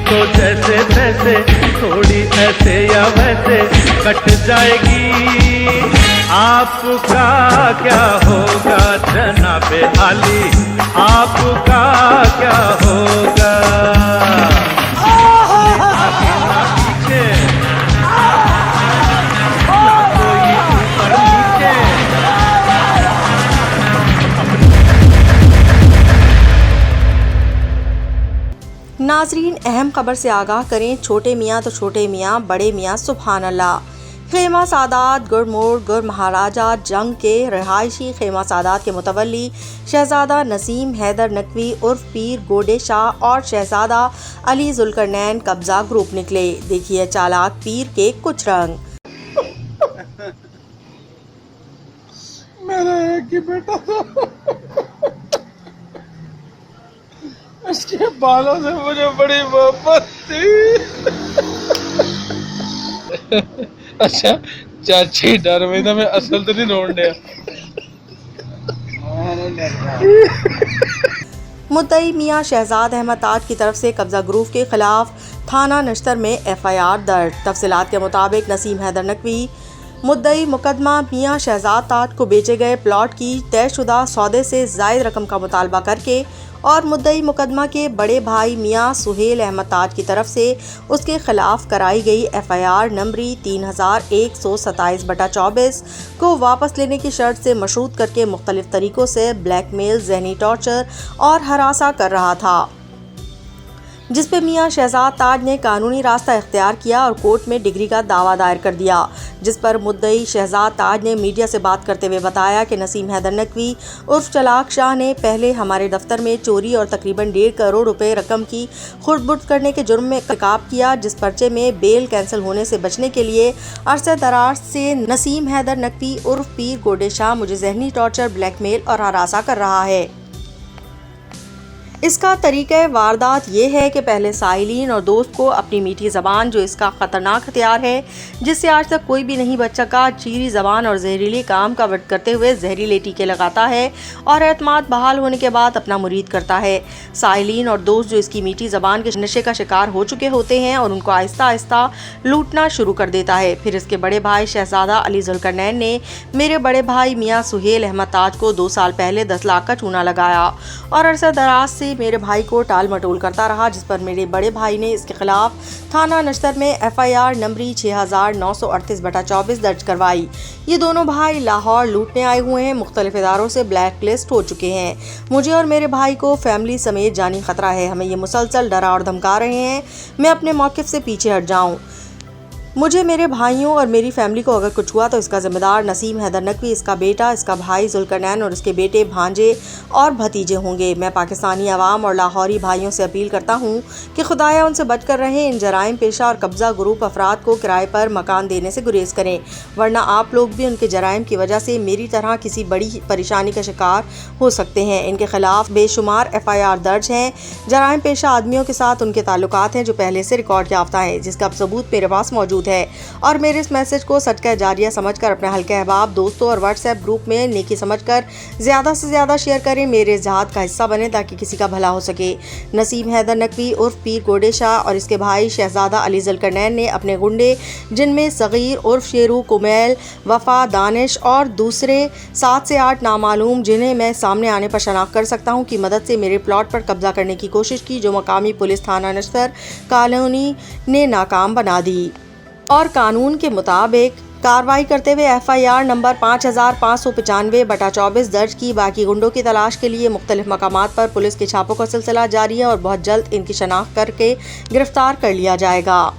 तो जैसे तैसे थोड़ी ऐसे या वैसे कट जाएगी। आपका क्या होगा जनाबे आली, आपका क्या होगा। आगे ना पीछे, ना कोई ऊपर नीचे। नाजरीन, अहम खबर से आगाह करें। छोटे मियाँ तो छोटे मियाँ, बड़े मियाँ सुभान अल्लाह। खेमा सादात गुरमोड़ गुर महाराजा जंग के रहायशी खेमा सादात के मुतवल्ली शहजादा नसीम हैदर नकवी उर्फ पीर गोडे शाह और शहजादा अली जुल्करनैन कब्जा ग्रुप निकले। देखिए चालाक पीर के कुछ रंग। मेरा एक ही बेटा था, उसके बालों से मुझे बड़ी मोहब्बत थी। अच्छा चाची डर में था, मैं असल तो नहीं रोन दिया। मुद्दई मियाँ शहजाद अहमद ताज की तरफ से कब्जा ग्रुप के खिलाफ थाना नश्तर में FIR दर्ज। तफसीलात के मुताबिक नसीम हैदर नकवी मुद्दई मुकदमा मियाँ शहजाद ताज को बेचे गए प्लॉट की तयशुदा सौदे से ज़ायद रकम का मुतालबा करके और मुद्दई मुकदमा के बड़े भाई मियाँ सुहेल अहमद ताज की तरफ से उसके खिलाफ कराई गई FIR नंबरी 3127/24 को वापस लेने की शर्त से मशरूत करके मुख्तलिफ तरीक़ों से ब्लैकमेल, जहनी टॉर्चर और हरासा कर रहा था, जिस पे मियाँ शहजाद ताज ने कानूनी रास्ता इख्तियार किया और कोर्ट में डिग्री का दावा दायर कर दिया, जिस पर मुद्दई शहजाद ताज ने मीडिया से बात करते हुए बताया कि नसीम हैदर नकवी उर्फ चलाक शाह ने पहले हमारे दफ्तर में चोरी और तकरीबन 1.5 करोड़ रुपए रकम की खुर्द-बुर्द करने के जुर्म में इर्तिकाब किया, जिस पर्चे में बेल कैंसिल होने से बचने के लिए अरसे दराज से नसीम हैदर नकवी उर्फ पीर गोडे शाह मुझे जहनी टॉर्चर, ब्लैकमेल और हरासा कर रहा है। इसका तरीक़ा वारदात ये है कि पहले साइलिन और दोस्त को अपनी मीठी ज़बान, जो इसका ख़तरनाक हथियार है जिससे आज तक कोई भी नहीं बच सका, चीरी ज़बान और जहरीले काम का वट करते हुए जहरीले टीके लगाता है और एतमाद बहाल होने के बाद अपना मुरीद करता है। साइलिन और दोस्त जो इसकी मीठी ज़बान के नशे का शिकार हो चुके होते हैं और उनको आहिस्ता आहिस्ता लूटना शुरू कर देता है। फिर इसके बड़े भाई शहजादा अली जुल्करनैन ने मेरे बड़े भाई मियाँ सुहेल अहमद ताज को 2 साल पहले 10 लाख का चूना लगाया और अरसा दराज से मेरे भाई को टाल मटोल करता रहा, जिस पर मेरे बड़े भाई ने इसके खिलाफ थाना नश्तर में FIR नंबरी 6938/24 दर्ज करवाई। ये दोनों भाई लाहौर लूटने आए हुए हैं, मुख्तलिफ इदारों से ब्लैक लिस्ट हो चुके हैं। मुझे और मेरे भाई को फैमिली समेत जानी खतरा है। हमें ये मुसलसल डरा और धमका रहे हैं मैं अपने मौक़िफ़ से पीछे हट जाऊँ। मुझे, मेरे भाइयों और मेरी फैमिली को अगर कुछ हुआ तो इसका ज़िम्मेदार नसीम हैदर नकवी, इसका बेटा, इसका भाई जुल्करनैन और इसके बेटे, भांजे और भतीजे होंगे। मैं पाकिस्तानी अवाम और लाहौरी भाइयों से अपील करता हूँ कि खुदाया उनसे बच कर रहें। इन जराइम पेशा और कब्ज़ा ग्रुप अफराद को किराए पर मकान देने से गुरेज करें, वरना आप लोग भी उनके जराइम की वजह से मेरी तरह किसी बड़ी परेशानी का शिकार हो सकते हैं। इनके खिलाफ बेशुमार FIR दर्ज हैं। जराइम पेशा आदमियों के साथ उनके ताल्लुकात हैं जो पहले से रिकॉर्ड याफ्ता हैं, जिसका अब सबूत मेरे पास मौजूद है। और मेरे इस मैसेज को सच का जारिया समझकर अपने हल्के अहबाब, दोस्तों और WhatsApp ग्रुप में नेकी समझकर ज़्यादा से ज़्यादा शेयर करें। मेरे इज़्ज़ात का हिस्सा बने ताकि किसी का भला हो सके। नसीम हैदर नकवी उर्फ पीर गोडे शाह और इसके भाई शहजादा अली जुल्करनैन ने अपने गुंडे, जिनमें सगीर उर्फ शेरू, कुमैल, वफ़ा, दानिश और दूसरे 7 से 8 नामालूम, जिन्हें मैं सामने आने पर शनाख्त कर सकता हूँ, की मदद से मेरे प्लॉट पर कब्जा करने की कोशिश की, जो मकामी पुलिस थाना नश्तर कॉलोनी ने नाकाम बना दी और कानून के मुताबिक कार्रवाई करते हुए FIR नंबर 5595/24 दर्ज की। बाकी गुंडों की तलाश के लिए मुख्तलिफ मकामात पर पुलिस के छापों का सिलसिला जारी है और बहुत जल्द इनकी शनाख्त करके गिरफ्तार कर लिया जाएगा।